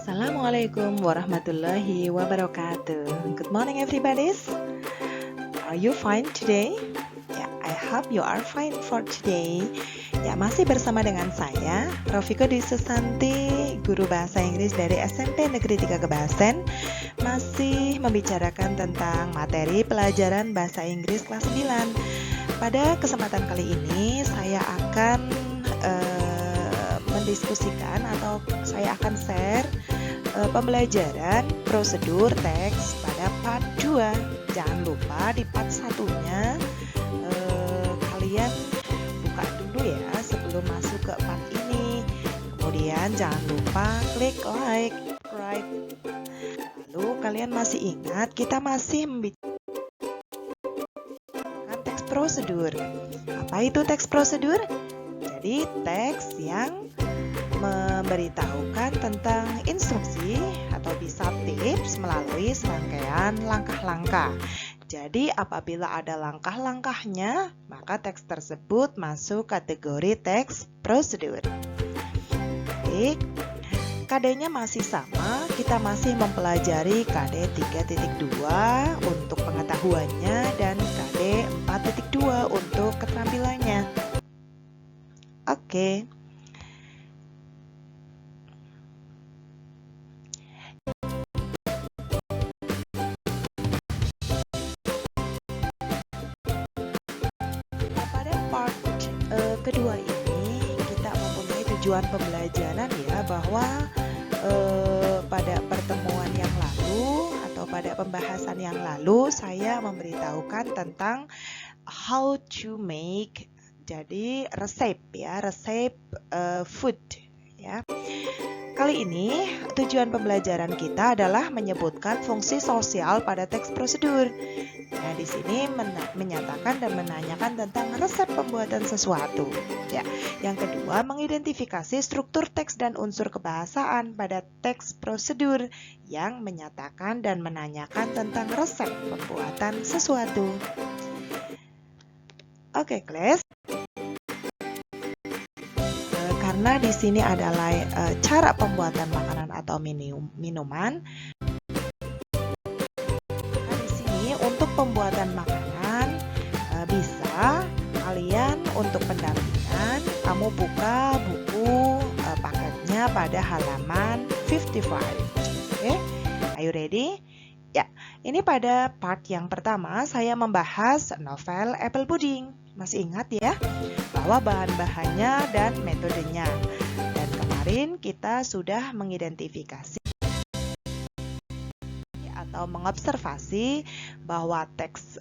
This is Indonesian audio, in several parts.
Assalamualaikum warahmatullahi wabarakatuh. Good morning, everybody. Are you fine today? Ya, I hope you are fine for today. Ya, masih bersama dengan saya, Rofiko Dwi Susanti, guru bahasa Inggris dari SMP Negeri 3 Gebasen, masih membicarakan tentang materi pelajaran bahasa Inggris kelas 9. Pada kesempatan kali ini, saya akan mendiskusikan atau saya akan share pembelajaran prosedur teks pada part 2. Jangan lupa di part 1-nya kalian buka dulu ya sebelum masuk ke part ini. Kemudian jangan lupa klik like, subscribe. Lalu kalian masih ingat kita masih membicarakan teks prosedur. Apa itu teks prosedur? Jadi teks yang memberitahukan tentang instruksi atau bisa tips melalui serangkaian langkah-langkah. Jadi apabila ada langkah-langkahnya, maka teks tersebut masuk kategori teks prosedur. Baik, KD-nya masih sama, kita masih mempelajari KD 3.2 untuk pengetahuannya dan KD 4.2 untuk keterampilannya. Oke. Kedua ini kita mempunyai tujuan pembelajaran ya, bahwa pada pertemuan yang lalu atau pada pembahasan yang lalu saya memberitahukan tentang how to make, jadi resep ya, resep food ya. Kali ini tujuan pembelajaran kita adalah menyebutkan fungsi sosial pada teks prosedur. Nah, di sini menyatakan dan menanyakan tentang resep pembuatan sesuatu. Ya, yang kedua, mengidentifikasi struktur teks dan unsur kebahasaan pada teks prosedur yang menyatakan dan menanyakan tentang resep pembuatan sesuatu. Oke, kelas. Karena di sini adalah cara pembuatan makanan atau minuman. Nah, di sini untuk pembuatan makanan bisa kalian untuk pendampingan kamu buka buku paketnya pada halaman 55. Oke, are you ready? Ya, ini pada part yang pertama saya membahas novel Apple Pudding. Masih ingat ya bahwa bahan-bahannya dan metodenya. Dan kemarin kita sudah mengidentifikasi atau mengobservasi bahwa teks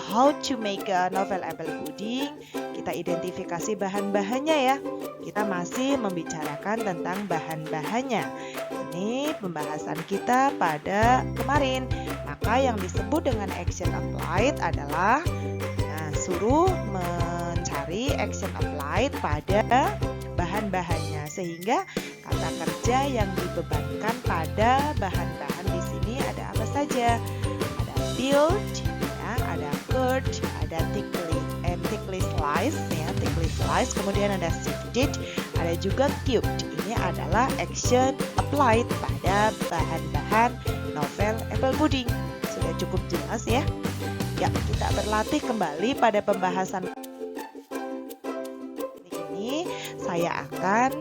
how to make a novel Apple Pudding, kita identifikasi bahan-bahannya ya. Kita masih membicarakan tentang bahan-bahannya. Ini pembahasan kita pada kemarin. Maka yang disebut dengan action applied adalah suruh mencari action applied pada bahan-bahannya, sehingga kata kerja yang dibebankan pada bahan-bahan di sini ada apa saja? Ada build, ya, ada cut, ada thickly slice, ya, thickly slice, kemudian ada sifted, ada juga cubed. Ini adalah action applied pada bahan-bahan novel Apple Pudding. Sudah cukup jelas ya? Ya, kita berlatih kembali pada pembahasan ini. Saya akan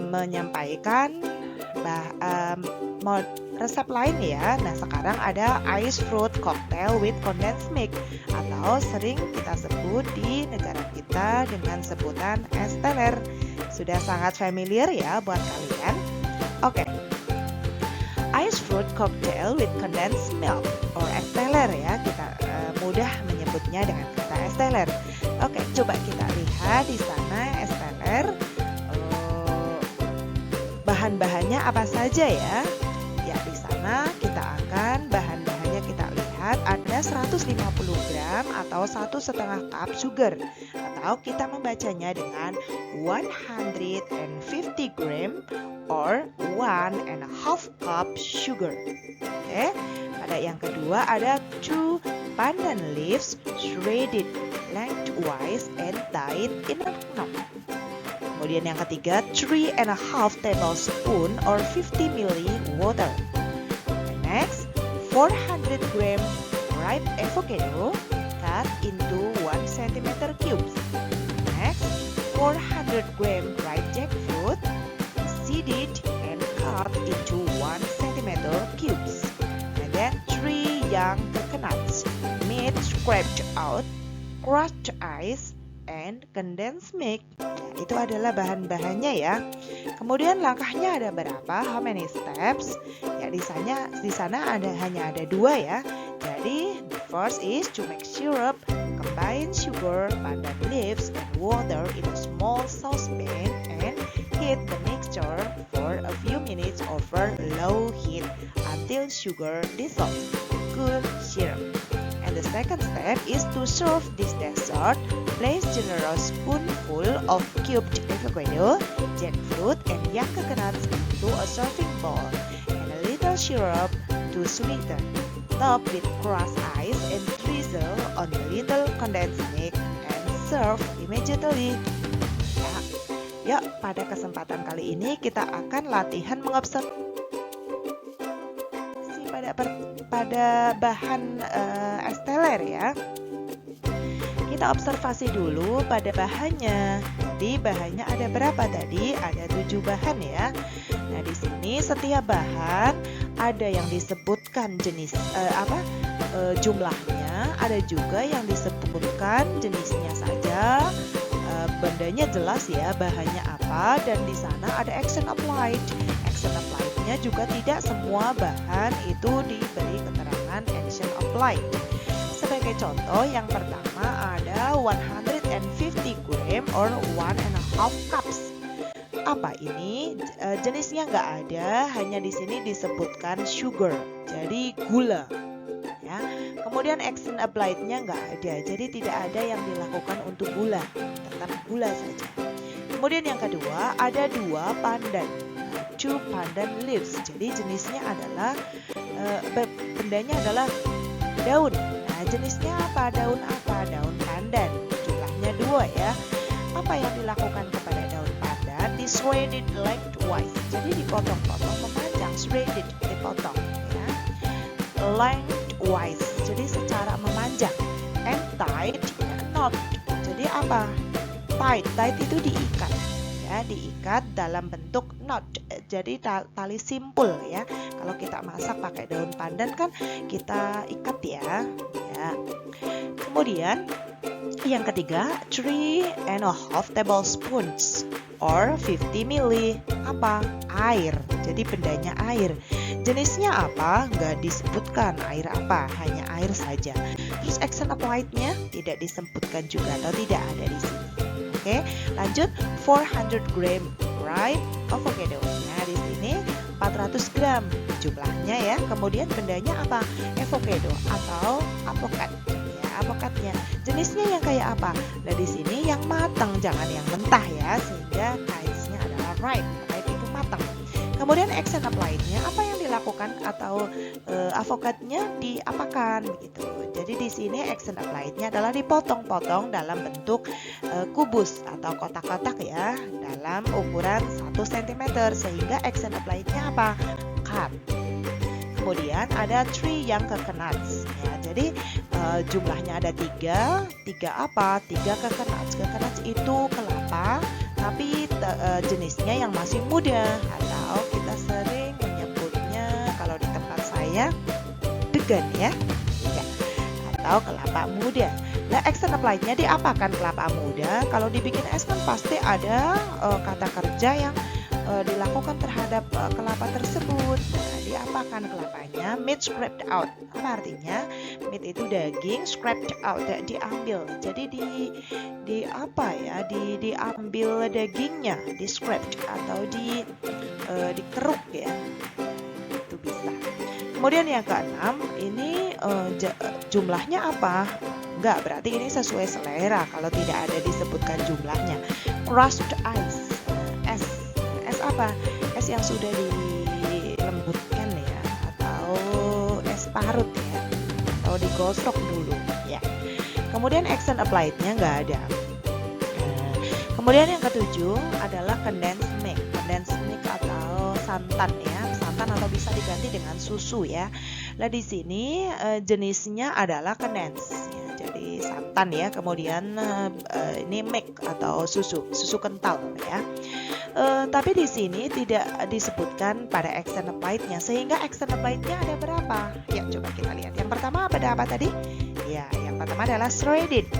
menyampaikan resep lain ya. Nah, sekarang ada ice fruit cocktail with condensed milk, atau sering kita sebut di negara kita dengan sebutan es teler. Sudah sangat familiar ya buat kalian. Oke. Ice fruit cocktail with condensed milk or es teler ya, kita mudah menyebutnya dengan kata es teler. Oke, coba kita lihat di sana es teler. Bahan-bahannya apa saja ya? Ya, di sana kita akan bahan-bahannya kita lihat ada 150 gram atau 1,5 cup sugar, atau kita membacanya dengan 150 gram or 1.5 cup sugar. Oke. Pada yang kedua ada 2 pandan leaves shredded lengthwise and tied in a knot. Kemudian yang ketiga, 3,5 tablespoon or 50 ml water. Next, 400 gram ripe avocado cut into 1 cm cubes. Next, 400 gram ripe jackfruit seeded and cut into 1 cm cubes. And then 3 young coconuts, meat scraped out, crushed ice, and condensed milk. Nah, itu adalah bahan-bahannya ya. Kemudian langkahnya ada berapa? How many steps? Ya di sana hanya ada 2 ya. Jadi the first is to make syrup. Combine sugar, pandan leaves, and water in a small saucepan and heat the mixture for a few minutes over low heat until sugar dissolves. Good syrup. And the second step is to serve this dessert. Place generous spoonful of cubed avocado, jackfruit, and young coconuts into a serving bowl, and a little syrup to sweeten. Top with crushed ice and drizzle on a little condensed milk and serve immediately. Ya, yuk pada kesempatan kali ini kita akan latihan mengobservasi pada bahan es teler ya. Kita observasi dulu pada bahannya. Jadi bahannya ada berapa tadi? Ada 7 bahan ya. Nah, di sini setiap bahan ada yang disebutkan jenis jumlahnya, ada juga yang disebutkan jenisnya saja. Bendanya jelas ya, bahannya apa, dan di sana ada action applied. Action applied-nya juga tidak semua bahan itu diberi keterangan action applied. Sebagai contoh, yang pertama ada 150 gram or 1,5 cups. Apa ini? Jenisnya nggak ada, hanya di sini disebutkan sugar, jadi gula. Ya. Kemudian action applied-nya nggak ada, jadi tidak ada yang dilakukan untuk gula, tetap gula saja. Kemudian yang kedua ada 2 pandan, 2 pandan leaves, jadi jenisnya adalah bendanya adalah daun. Nah, jenisnya apa? Daun apa? Daun pandan. Jumlahnya 2 ya. Apa yang dilakukan kepada daun pandan? Di shredded lengthwise. Jadi dipotong-potong, memanjang, shredded, dipotong ya. Lengthwise. Jadi secara memanjang. And tied knot. Jadi apa? Tied itu diikat. Ya, diikat dalam bentuk knot. Jadi tali simpul ya. Kalau kita masak pakai daun pandan kan kita ikat ya. Kemudian yang ketiga, 3,5 tablespoons or 50 ml. Apa? Air. Jadi bendanya air. Jenisnya apa? Nggak disebutkan air apa, hanya air saja. Terus action applied-nya tidak disebutkan juga atau tidak ada di sini. Oke, lanjut 400 gram ripe avocado. Nah, di sini 400 gram jumlahnya ya. Kemudian bendanya apa? Avocado atau apokat. Ya, apokatnya. Jenisnya yang kayak apa? Nah, di sini yang matang, jangan yang mentah ya, sehingga kinds-nya adalah ripe. Ripe itu matang. Kemudian action applied-nya apa yang dilakukan atau avokatnya diapakan begitu. Jadi di sini action applied-nya adalah dipotong-potong dalam bentuk kubus atau kotak-kotak ya, dalam ukuran 1 cm sehingga action applied-nya apa? Cut. Kemudian ada 3 young coconuts ya. Jadi jumlahnya ada 3 apa? 3 coconuts. Coconuts itu kelapa, tapi jenisnya yang masih muda, atau kita sering menyebutnya kalau di tempat saya degan ya, atau kelapa muda. Nah, action applied-nya diapakan kelapa muda? Kalau dibikin es kan pasti ada kata kerja yang dilakukan terhadap kelapa tersebut. Nah, diapakan kelapanya? Meat scraped out. Apa artinya? Meat itu daging, scraped out, diambil. Jadi diambil dagingnya, di scraped atau dikeruk ya. Itu bisa. Kemudian yang keenam, ini jumlahnya apa? Enggak, berarti ini sesuai selera kalau tidak ada disebutkan jumlahnya. Crushed ice. Es apa? Es yang sudah dilembutkan ya, atau es parut ya, atau digosok dulu ya. Kemudian action applied-nya nggak ada. Kemudian yang ketujuh adalah condensed milk. Condensed milk atau santan ya, santan atau bisa diganti dengan susu ya. Nah di sini jenisnya adalah condensed ya, jadi santan ya. Kemudian ini milk atau susu kental ya. Tapi di sini tidak disebutkan pada action applied-nya, sehingga action applied-nya ada berapa? Ya coba kita lihat. Yang pertama ada apa tadi? Ya yang pertama adalah shredded.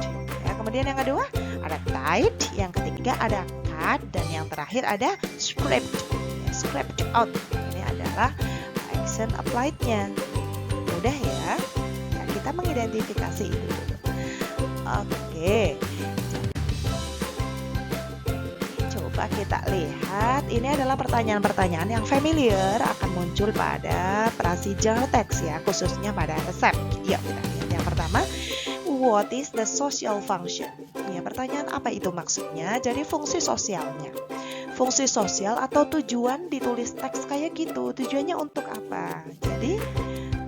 Ya, kemudian yang kedua ada tied, yang ketiga ada cut, dan yang terakhir ada scraped. Ya, scraped out. Ini adalah action applied-nya. Mudah ya. Ya, kita mengidentifikasi itu dulu. Oke. Coba kita lihat. Ini adalah pertanyaan-pertanyaan yang familiar akan muncul pada prasejarah teks ya, khususnya pada resep. Yuk kita lihat yang pertama. What is the social function? Ya, pertanyaan apa itu maksudnya? Jadi fungsi sosialnya. Fungsi sosial atau tujuan ditulis teks kayak gitu. Tujuannya untuk apa? Jadi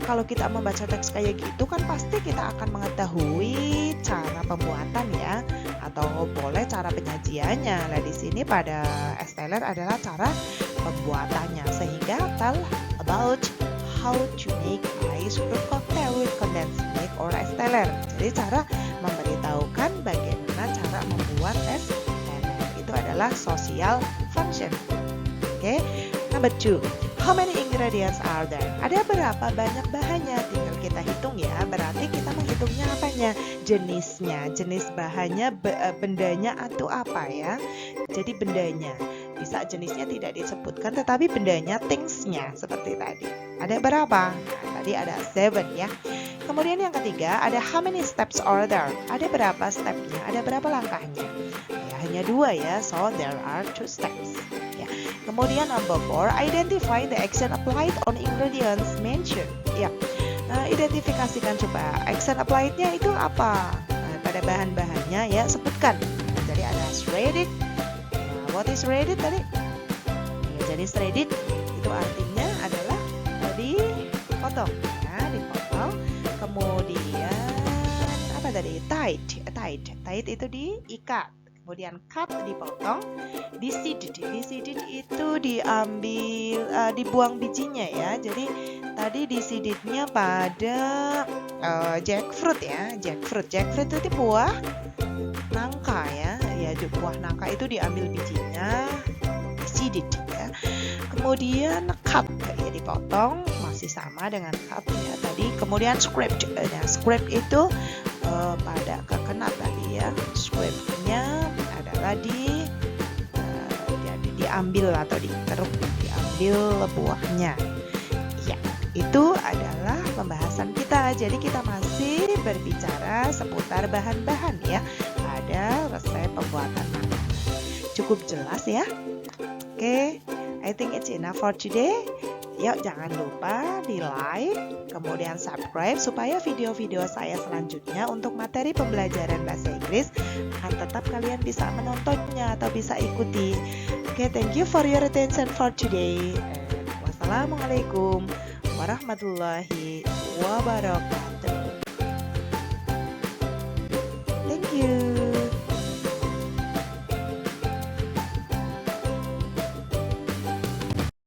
kalau kita membaca teks kayak gitu kan pasti kita akan mengetahui cara pembuatan ya, atau boleh cara penyajiannya. Nah di sini pada Esteller adalah cara pembuatannya, sehingga tell about how to make ice fruit cocktail with condensed milk or Esteller. Jadi cara memberitahukan bagaimana cara membuat Esteller itu adalah social function. Oke. Number 2, how many ingredients are there? Ada berapa banyak bahannya? Tinggal kita hitung ya. Berarti kita menghitungnya apanya? Jenisnya, jenis bahannya, bendanya atau apa ya? Jadi bendanya. Bisa jenisnya tidak disebutkan, tetapi bendanya, thingsnya seperti tadi. Ada berapa? Nah, tadi ada 7 ya. Kemudian yang ketiga ada how many steps are there? Ada berapa stepnya? Ada berapa langkahnya? Ya, hanya 2 ya. So there are 2 steps. Ya. Kemudian number 4, identify the action applied on ingredients mentioned. Ya. Identifikasikan coba action applied-nya itu apa? Nah, pada bahan-bahannya ya sebutkan. Nah, jadi ada shredded. Nah, what is shredded tadi? Ya, jadi shredded itu artinya adalah dipotong ya, dipotong. Kemudian apa tadi? Tied itu diikat. Kemudian cut dipotong, deseeded itu diambil, dibuang bijinya ya. Jadi tadi deseedednya pada jackfruit ya. Jackfruit itu buah nangka ya. Ya buah nangka itu diambil bijinya, deseeded ya. Kemudian cut ya, dipotong, masih sama dengan cut ya tadi. Kemudian scraped. Nah, scraped itu pada kekenat tadi ya. Scraped-nya adalah diambil atau dikeruk, diambil buahnya. Ya, itu adalah pembahasan kita. Jadi kita masih berbicara seputar bahan-bahan ya pada resep pembuatan makanan. Cukup jelas ya? Oke, I think it's enough for today. Yuk jangan lupa di like, kemudian subscribe supaya video-video saya selanjutnya untuk materi pembelajaran bahasa Inggris akan tetap kalian bisa menontonnya atau bisa ikuti. Oke, thank you for your attention for today. Wassalamualaikum warahmatullahi wabarakatuh. Thank you.